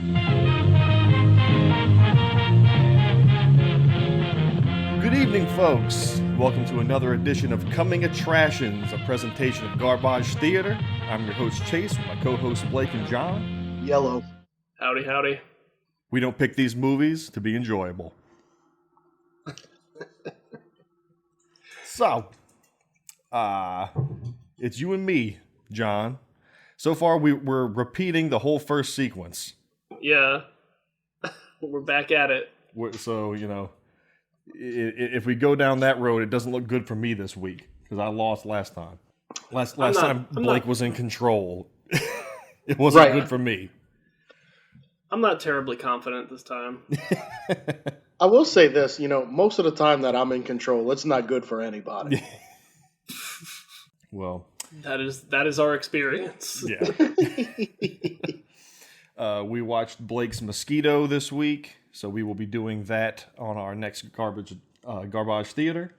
Good evening, folks. Welcome to another edition of A-TRASH-tions, a presentation of Garbage Theatre. I'm your host, Chase, with my co-hosts, Blake and John. Yellow. Howdy, howdy. We don't pick these movies to be enjoyable. So, it's you and me, John. So far, we're repeating the whole first sequence. Yeah. We're back at it. So, you know, if we go down that road, it doesn't look good for me this week, because I lost last time. Last time Blake was in control. It wasn't good for me. I'm not terribly confident this time. I will say this, most of the time that I'm in control, it's not good for anybody. Well, that is our experience. Yeah. We watched Blake's Mosquito this week, so we will be doing that on our next Garbage Theatre.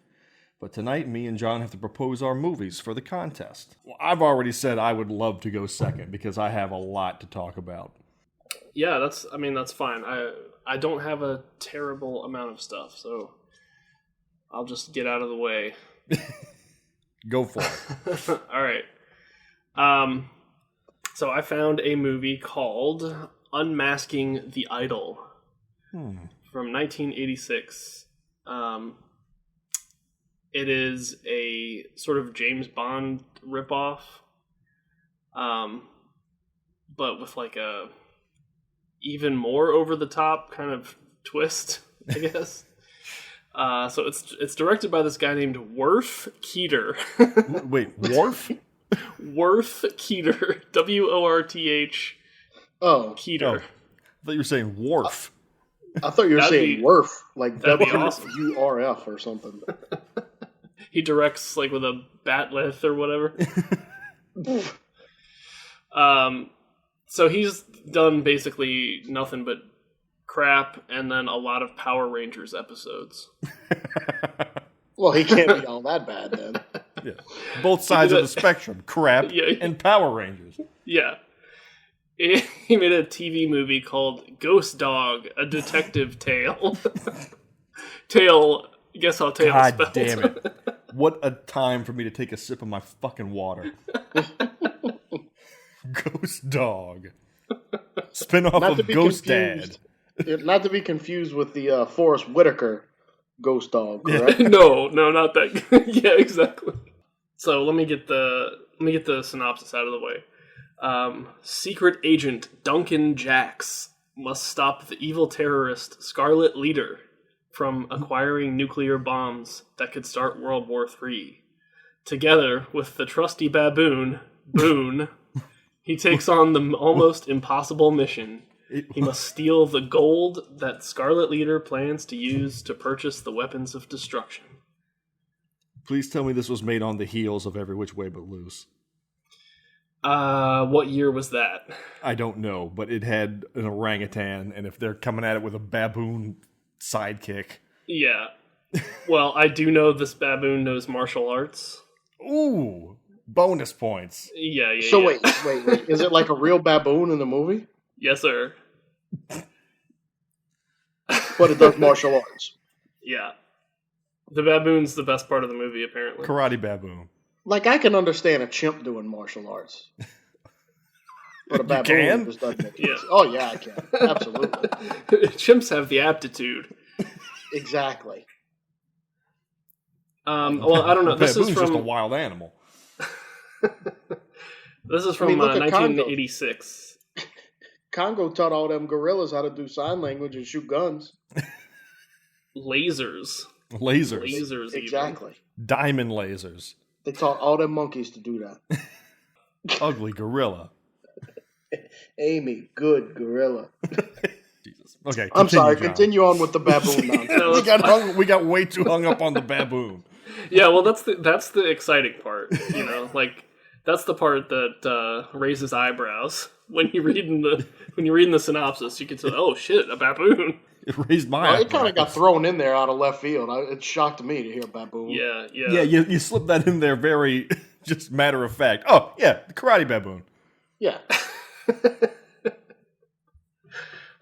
But tonight, me and John have to propose our movies for the contest. Well, I've already said I would love to go second because I have a lot to talk about. Yeah, that's fine. I don't have a terrible amount of stuff, so I'll just get out of the way. Go for it. All right. So I found a movie called Unmasking the Idol from 1986. It is a sort of James Bond ripoff, but with like a even more over the top kind of twist, I guess. So it's directed by this guy named Worf Keeter. Wait, Worf? Worf Keeter. W-O-R-T-H. Oh. Keeter. I thought you were saying Worf. I thought you were saying Worf, like W-U-R-F or something. He directs like with a batleth or whatever. So he's done basically nothing but crap and then a lot of Power Rangers episodes. Well, he can't be all that bad then. Yeah. Both sides of the spectrum, crap and Power Rangers. Yeah. He made a TV movie called Ghost Dog, A Detective Tale. Guess how tale is spelled. God damn it. What a time for me to take a sip of my fucking water. Ghost Dog. Spin-off of Ghost Dad. Not to be confused with the Forrest Whitaker Ghost Dog, correct? No, not that. Yeah, exactly. So let me get the synopsis out of the way. Secret agent Duncan Jacks must stop the evil terrorist Scarlet Leader from acquiring nuclear bombs that could start World War III. Together with the trusty baboon, Boone, he takes on the almost impossible mission. He must steal the gold that Scarlet Leader plans to use to purchase the weapons of destruction. Please tell me this was made on the heels of Every Which Way But Loose. What year was that? I don't know, but it had an orangutan, and if they're coming at it with a baboon sidekick. Yeah. Well, I do know this baboon knows martial arts. Ooh, bonus points. Yeah. So wait. Is it like a real baboon in the movie? Yes, sir. But it does martial arts. Yeah. The baboon's the best part of the movie, apparently. Karate baboon. Like, I can understand a chimp doing martial arts. But a baboon just doesn't make sense. Oh, yeah, I can. Absolutely. Chimps have the aptitude. Exactly. Well, I don't know. This is from just a wild animal. This is from 1986. Congo taught all them gorillas how to do sign language and shoot guns. Lasers. Exactly. Diamond lasers. They taught all them monkeys to do that. Ugly gorilla. Amy, good gorilla. Jesus. Okay, I'm sorry. John. Continue on with the baboon nonsense. we got way too hung up on the baboon. Yeah, well, that's the exciting part. Like that's the part that raises eyebrows when you're reading the synopsis. You can say, "Oh shit, a baboon." It raised my eyebrows. It kind of got thrown in there out of left field. It shocked me to hear baboon. Yeah. Yeah, you slipped that in there very just matter of fact. Oh, yeah, the karate baboon. Yeah.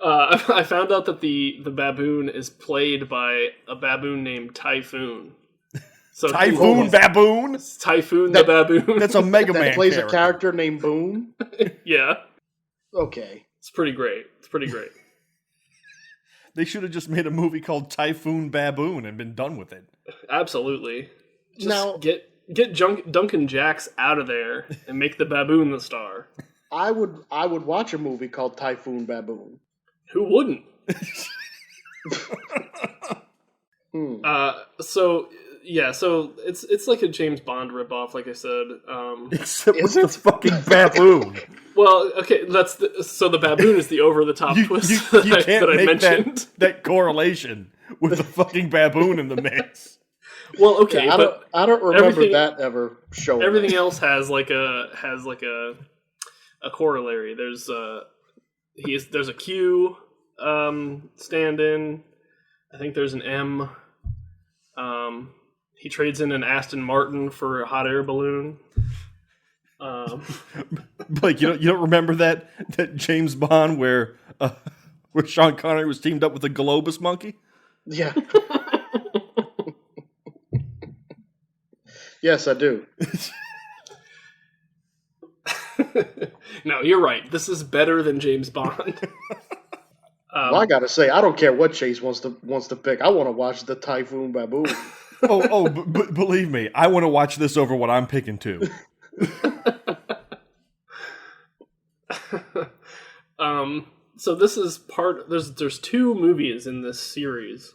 I found out that the baboon is played by a baboon named Typhoon. So Typhoon Baboon? Typhoon the baboon. That's a Mega Man plays character. a character named Boone? Yeah. Okay. It's pretty great. They should have just made a movie called Typhoon Baboon and been done with it. Absolutely. Just now, get Duncan Jacks out of there and make the baboon the star. I would watch a movie called Typhoon Baboon. Who wouldn't? So it's like a James Bond ripoff, like I said. Except with the fucking baboon. Well, okay, so the baboon is the over the top twist You can't that I make mentioned. that correlation with the fucking baboon in the mix. Well, okay, yeah, but I don't remember that ever showing. Everything else has like a corollary. There's a Q stand-in. I think there's an M. He trades in an Aston Martin for a hot air balloon. Blake, you don't remember that James Bond where Sean Connery was teamed up with a Globus monkey? Yeah. Yes, I do. No, you're right. This is better than James Bond. Well, I gotta say, I don't care what Chase wants to pick. I want to watch the Typhoon Baboon. Believe me, I want to watch this over what I'm picking too. So this is there's two movies in this series.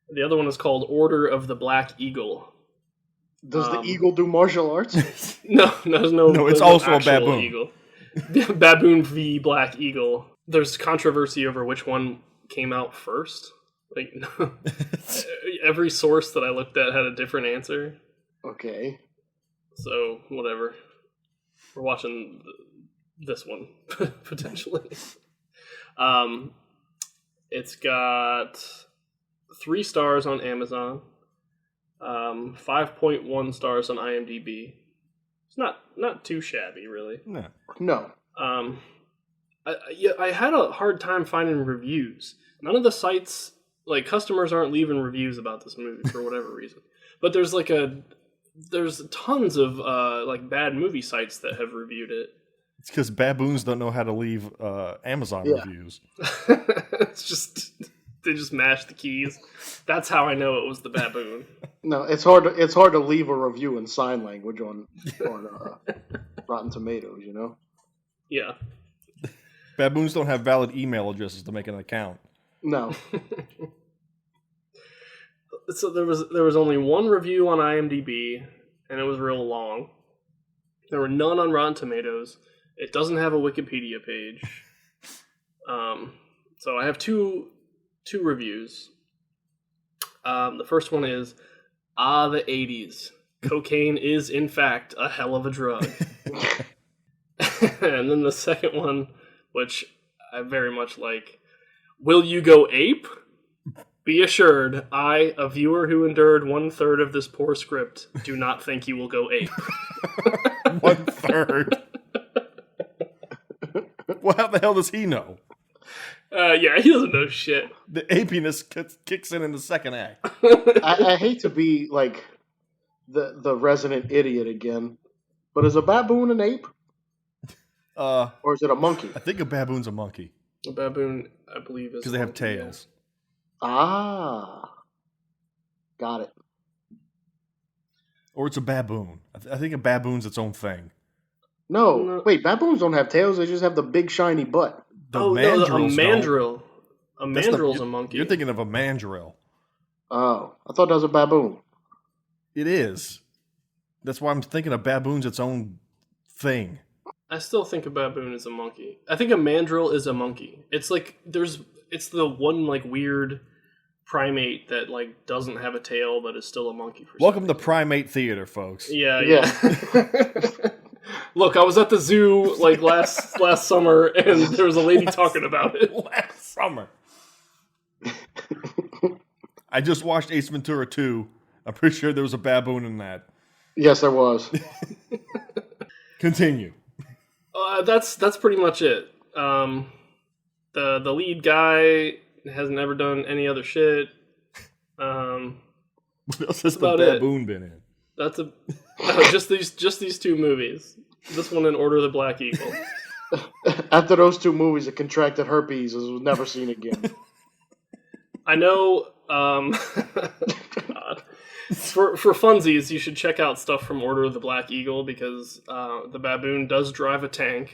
The other one is called Order of the Black Eagle. Does the eagle do martial arts? No, it's also a baboon. Eagle. Baboon v Black Eagle. There's controversy over which one came out first. Like every source that I looked at had a different answer. Okay. So whatever. We're watching this one potentially. It's got 3 stars on Amazon. 5.1 stars on IMDb. It's not too shabby, really. No. I had a hard time finding reviews. None of the sites, like, customers aren't leaving reviews about this movie for whatever reason. But there's tons of like bad movie sites that have reviewed it. It's because baboons don't know how to leave Amazon reviews. It's just they just mash the keys. That's how I know it was the baboon. No, it's hard to leave a review in sign language on Rotten Tomatoes, you know? Yeah. Baboons don't have valid email addresses to make an account. No. So there was only one review on IMDb, and it was real long. There were none on Rotten Tomatoes. It doesn't have a Wikipedia page. So I have two reviews. The first one is, the 80s. Cocaine is, in fact, a hell of a drug. And then the second one, which I very much like, will you go ape? Be assured, I, a viewer who endured 1/3 of this poor script, do not think you will go ape. 1/3? Well, how the hell does he know? Yeah, he doesn't know shit. The apiness kicks in the second act. I hate to be like the resident idiot again, but is a baboon an ape? Or is it a monkey? I think a baboon's a monkey. A baboon, I believe, is because they have tails. Yeah. Ah, got it. Or it's a baboon. I think a baboon's its own thing. No, wait, baboons don't have tails. They just have the big shiny butt. A mandrill. A mandrill's a monkey. You're thinking of a mandrill. Oh, I thought that was a baboon. It is. That's why I'm thinking a baboon's its own thing. I still think a baboon is a monkey. I think a mandrill is a monkey. It's like it's the one like weird primate that like doesn't have a tail but is still a monkey. Welcome to Primate Theater, folks. Yeah. Look, I was at the zoo like last summer, and there was a lady talking about it. Last summer. I just watched Ace Ventura 2. I'm pretty sure there was a baboon in that. Yes, there was. Continue. That's pretty much it. The lead guy has never done any other shit. What else has the about it. baboon been in? That's just these two movies. This one and Order of the Black Eagle. After those two movies, it contracted herpes and was never seen again. I know. God. For funsies, you should check out stuff from Order of the Black Eagle because the baboon does drive a tank.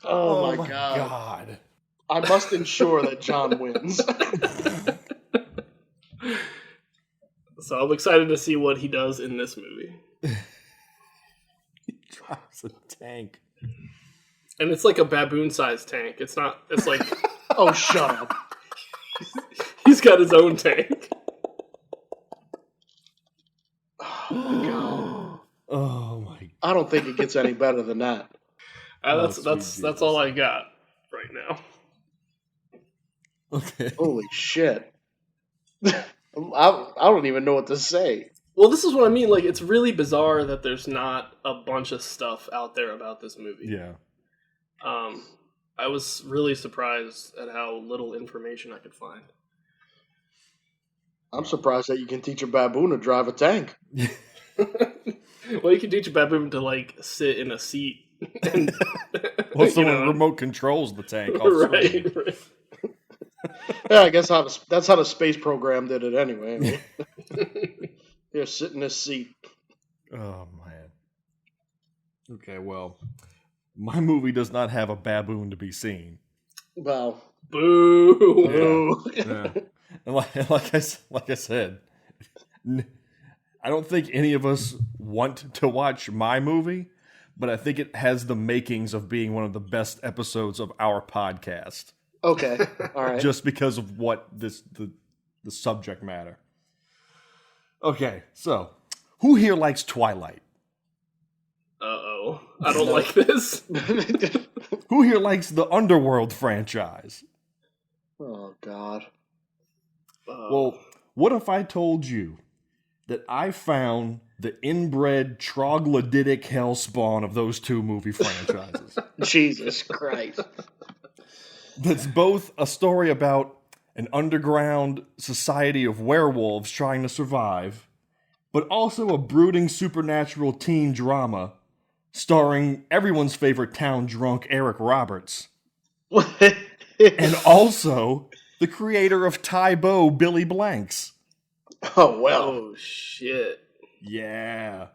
Oh my god. I must ensure that John wins. So I'm excited to see what he does in this movie. He drives a tank. And it's like a baboon-sized tank. It's like... Oh, shut up. He's got his own tank. Oh my god. Oh my god. I don't think it gets any better than that. That's all I got right now. Okay. Holy shit. I don't even know what to say. Well, this is what I mean. Like, it's really bizarre that there's not a bunch of stuff out there about this movie. Yeah. I was really surprised at how little information I could find. I'm surprised that you can teach a baboon to drive a tank. Well, you can teach a baboon to, like, sit in a seat. And, well, someone remote controls the tank. Right. Yeah, I guess that's how the space program did it anyway. Here, sit in this seat. Oh, man. Okay, well, my movie does not have a baboon to be seen. Well, boo. Yeah. And like I said, I don't think any of us want to watch my movie, but I think it has the makings of being one of the best episodes of our podcast. Okay, all right. Just because of what the subject matter. Okay, so who here likes Twilight? Uh-oh. I don't like this. Who here likes the Underworld franchise? Oh, God. Well, what if I told you that I found the inbred troglodytic hellspawn of those two movie franchises? Jesus Christ. That's both a story about an underground society of werewolves trying to survive, but also a brooding supernatural teen drama starring everyone's favorite town drunk Eric Roberts. And also the creator of Tybo, Billy Blanks. Oh, well. Oh, shit. Yeah.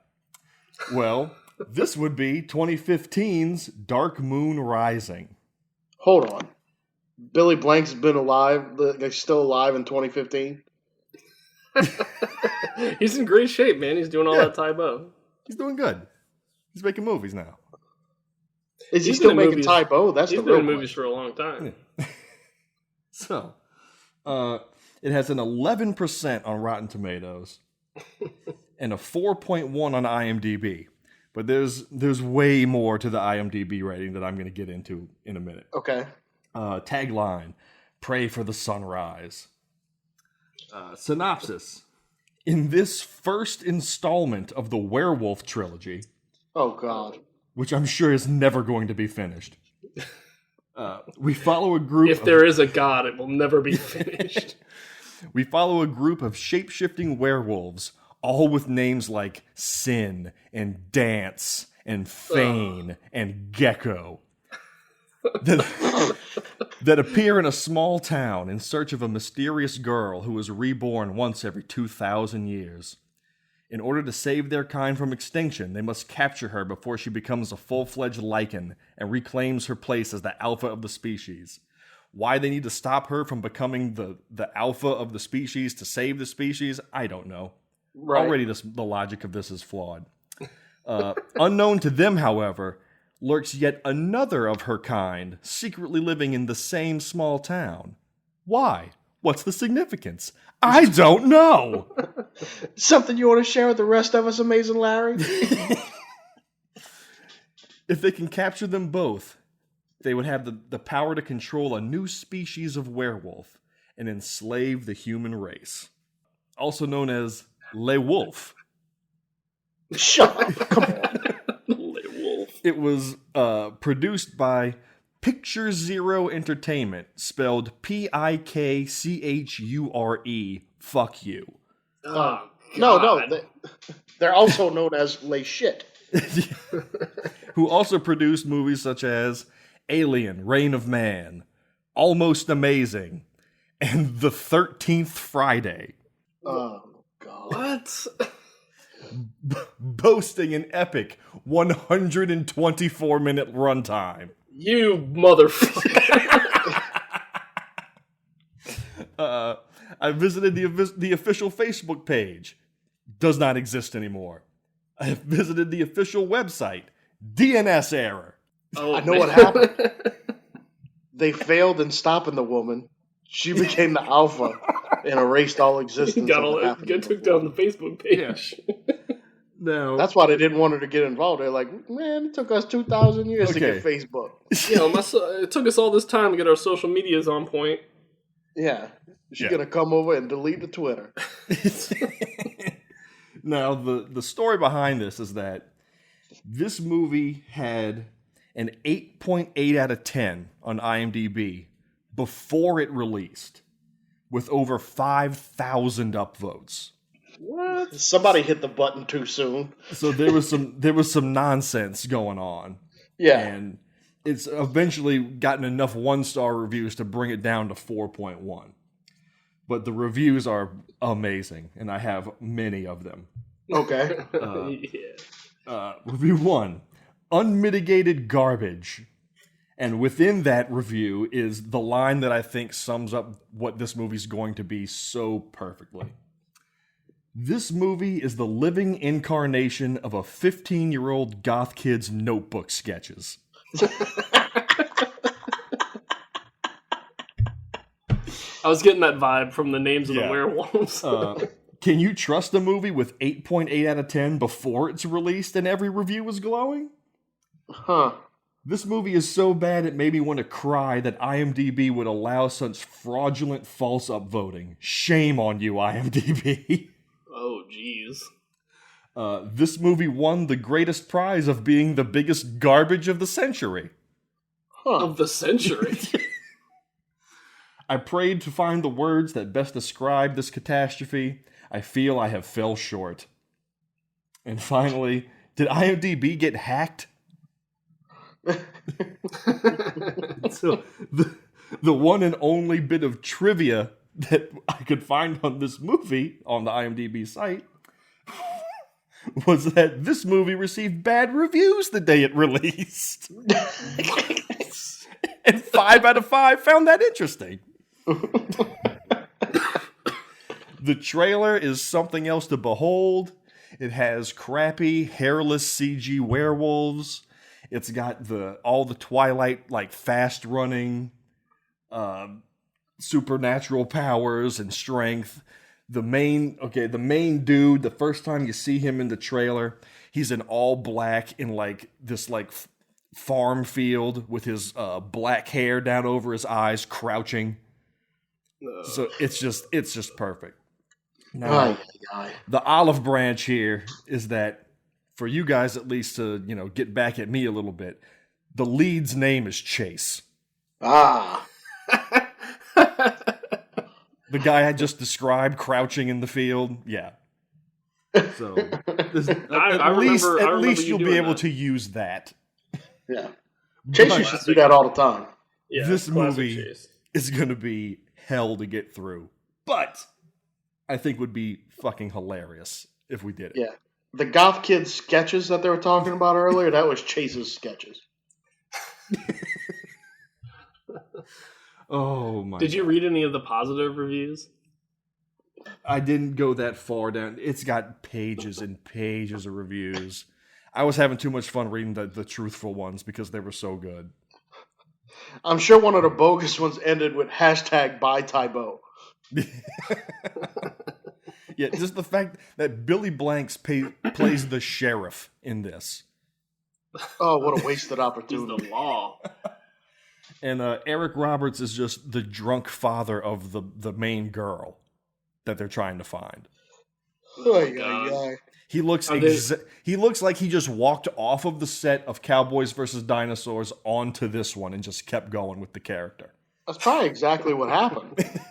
Well, this would be 2015's Dark Moon Rising. Hold on. Billy Blanks has been alive, like still alive in 2015? He's in great shape, man. He's doing all that Tybo. He's doing good. He's making movies now. Is he still making Tybo? That's the real question. He's been in movies for a long time. Yeah. So, it has an 11% on Rotten Tomatoes and a 4.1 on IMDb. But there's way more to the IMDb rating that I'm going to get into in a minute. Okay. Tagline, pray for the sunrise. Synopsis. In this first installment of the Werewolf trilogy... Oh, God. Which I'm sure is never going to be finished. We follow a group... If there is a god, it will never be finished. We follow a group of shape-shifting werewolves, all with names like Sin and Dance and Fane and Gecko. That appear in a small town in search of a mysterious girl who is reborn once every 2,000 years. In order to save their kind from extinction, they must capture her before she becomes a full-fledged lichen and reclaims her place as the alpha of the species. Why they need to stop her from becoming the alpha of the species to save the species, I don't know. Right. Already the logic of this is flawed. Unknown to them, however, lurks yet another of her kind, secretly living in the same small town. Why? What's the significance? I don't know! Something you want to share with the rest of us, Amazing Larry? If they can capture them both, they would have the power to control a new species of werewolf and enslave the human race. Also known as Le Wolf. Shut up, come on. It was produced by Picture Zero Entertainment, spelled Pikchure. Fuck you. Oh, No, they're also known as Les Shit. Who also produced movies such as Alien, Reign of Man, Almost Amazing, and The 13th Friday. Oh, God. What? Boasting an epic 124-minute runtime. You motherfucker. I visited the official Facebook page. Does not exist anymore. I have visited the official website. DNS error. Oh, I know what happened. They failed in stopping the woman. She became the alpha and erased all existence. Took down the Facebook page. Yeah. No. That's why they didn't want her to get involved. They're like, man, it took us 2,000 years to get Facebook. It took us all this time to get our social medias on point. Yeah. She's going to come over and delete the Twitter. Now, the story behind this is that this movie had an 8.8 out of 10 on IMDb before it released, with over 5,000 upvotes. What? Somebody hit the button too soon. So there was some nonsense going on. Yeah. And it's eventually gotten enough 1-star reviews to bring it down to 4.1. But the reviews are amazing, and I have many of them. Okay. Review 1, unmitigated garbage. And within that review is the line that I think sums up what this movie's going to be so perfectly. This movie is the living incarnation of a 15-year-old goth kid's notebook sketches. I was getting that vibe from the names of the werewolves. Can you trust a movie with 8.8 out of 10 before it's released and every review is glowing? Huh. This movie is so bad it made me want to cry that IMDb would allow such fraudulent false upvoting. Shame on you, IMDb. Oh, jeez. This movie won the greatest prize of being the biggest garbage of the century. Huh. Of the century? I prayed to find the words that best describe this catastrophe. I feel I have fell short. And finally, did IMDb get hacked? So the one and only bit of trivia that I could find on this movie on the IMDb site was that this movie received bad reviews the day it released. And 5 out of 5 found that interesting. The trailer is something else to behold. It has crappy, hairless CG werewolves. It's got all the Twilight, like, fast-running, supernatural powers and strength. The main dude, the first time you see him in the trailer, he's in all black in, like, this, like, farm field with his black hair down over his eyes, crouching. So it's just perfect. Now, the olive branch here is that, for you guys at least to, get back at me a little bit, the lead's name is Chase. Ah. The guy I just described crouching in the field. Yeah. So, at least you'll be able to use that. Yeah. Chase used to do that all the time. Yeah, this movie Chase is going to be hell to get through. But I think would be fucking hilarious if we did it. Yeah. The goth kid sketches that they were talking about earlier, that was Chase's sketches. Oh my! Did you read any of the positive reviews? I didn't go that far down. It's got pages and pages of reviews. I was having too much fun reading the truthful ones because they were so good. I'm sure one of the bogus ones ended with hashtag buy Tybo. Yeah, just the fact that Billy Blanks plays the sheriff in this. Oh, what a wasted He's opportunity. the law. And Eric Roberts is just the drunk father of the main girl that they're trying to find. Oh, He looks he looks like he just walked off of the set of Cowboys versus Dinosaurs onto this one and just kept going with the character. That's probably exactly what happened.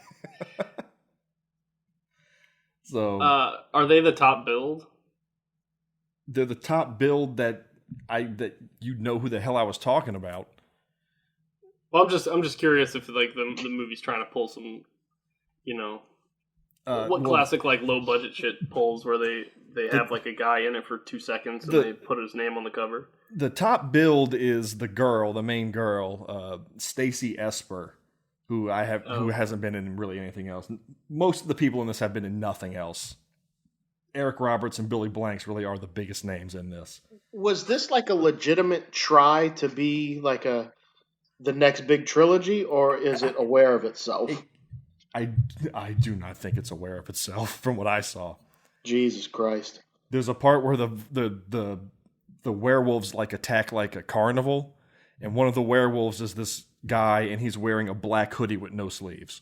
So, are they the top build? they're the top build that you know who the hell I was talking about. Well, I'm just curious if like the movie's trying to pull some, classic like low budget shit pulls where they have like a guy in it for 2 seconds and they put his name on the cover. The top build is the main girl, Stacey Esper, who hasn't been in really anything else. Most of the people in this have been in nothing else. Eric Roberts and Billy Blanks really are the biggest names in this. Was this like a legitimate try to be like the next big trilogy, or is it aware of itself? I do not think it's aware of itself from what I saw. Jesus Christ. There's a part where the werewolves like attack like a carnival, and one of the werewolves is this guy, and he's wearing a black hoodie with no sleeves.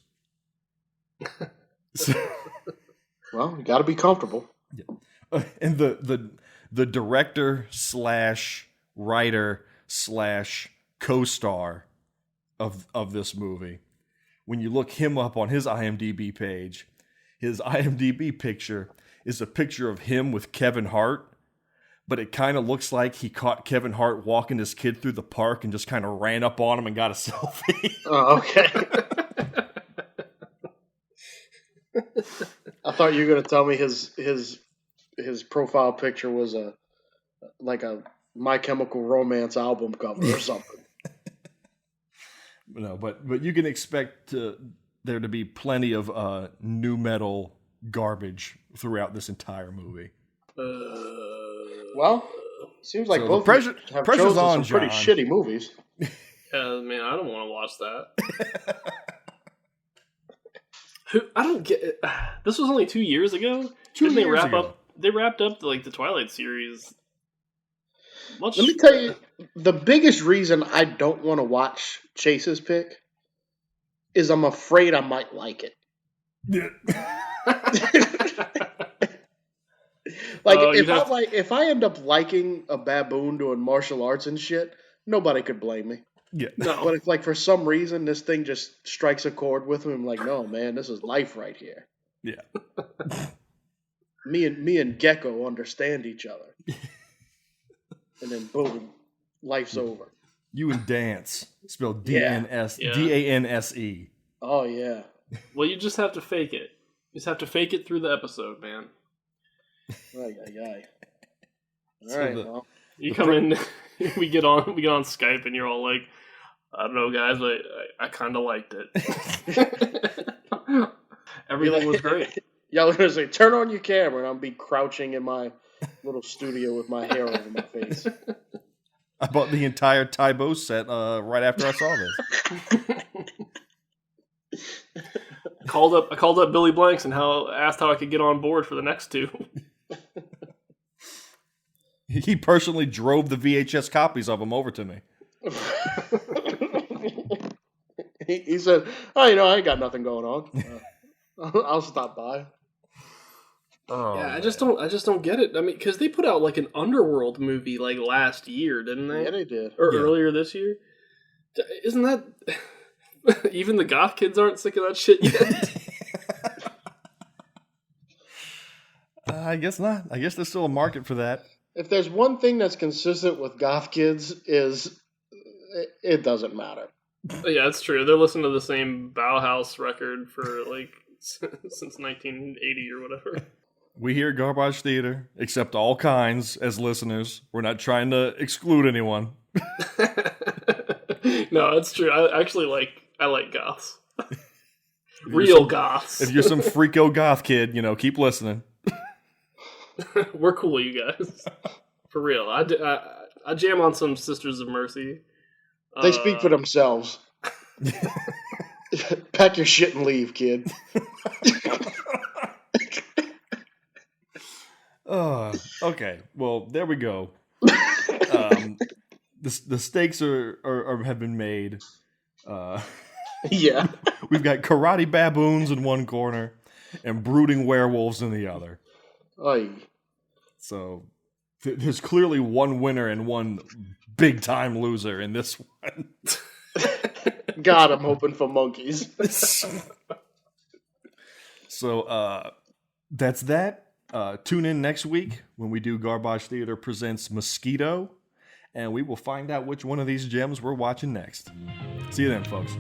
Well, you got to be comfortable. Yeah. And the director / writer / co-star of this movie, when you look him up on his IMDb page, his IMDb picture is a picture of him with Kevin Hart, but it kind of looks like he caught Kevin Hart walking his kid through the park and just kind of ran up on him and got a selfie. Oh, okay. I thought you were going to tell me his profile picture was a My Chemical Romance album cover or something. No, but you can expect there to be plenty of nu metal garbage throughout this entire movie. Well, seems like so both have chosen some pretty shitty movies. Yeah, man, I don't want to watch that. I don't get it. This was only 2 years ago. They wrapped up like the Twilight series. Let me tell you, the biggest reason I don't want to watch Chase's pick is I'm afraid I might like it. If I end up liking a baboon doing martial arts and shit, nobody could blame me. Yeah. No. But if like for some reason this thing just strikes a chord with me, I'm like, no man, this is life right here. Yeah. Me and Gecko understand each other. And then boom, life's over. You and Dance, spelled D-A-N-S-E. Oh yeah. Well, you just have to fake it. You just have to fake it through the episode, man. All right. Well, you come in, we get on Skype, and you're all like, I don't know, guys, but I kind of liked it. Everything was great. Yeah, I was gonna say, turn on your camera, and I'll be crouching in my little studio with my hair over my face. I bought the entire Tybo set right after I saw this. I called up Billy Blanks and asked how I could get on board for the next two. He personally drove the VHS copies of them over to me. He said, "Oh, I ain't got nothing going on. I'll stop by." Oh, yeah, I just don't get it. I mean, because they put out like an Underworld movie like last year, didn't they? Yeah, they did. Or earlier this year. Isn't that even the goth kids aren't sick of that shit yet? I guess not. I guess there's still a market for that. If there's one thing that's consistent with goth kids is it doesn't matter. Yeah, it's true. They're listening to the same Bauhaus record for like since 1980 or whatever. We here at Garbage Theater accept all kinds as listeners. We're not trying to exclude anyone. No, it's true. I like goths. Real goths. If you're some freako goth kid, keep listening. We're cool, you guys. For real. I jam on some Sisters of Mercy. They speak for themselves. Pack your shit and leave, kid. Okay. Well, there we go. The stakes have been made. Yeah. We've got karate baboons in one corner and brooding werewolves in the other. Oy. So there's clearly one winner and one big time loser in this one. God, I'm hoping for monkeys. So that's that. Tune in next week when we do Garbage Theatre Presents Mosquito, and we will find out which one of these gems we're watching next. See you then, folks.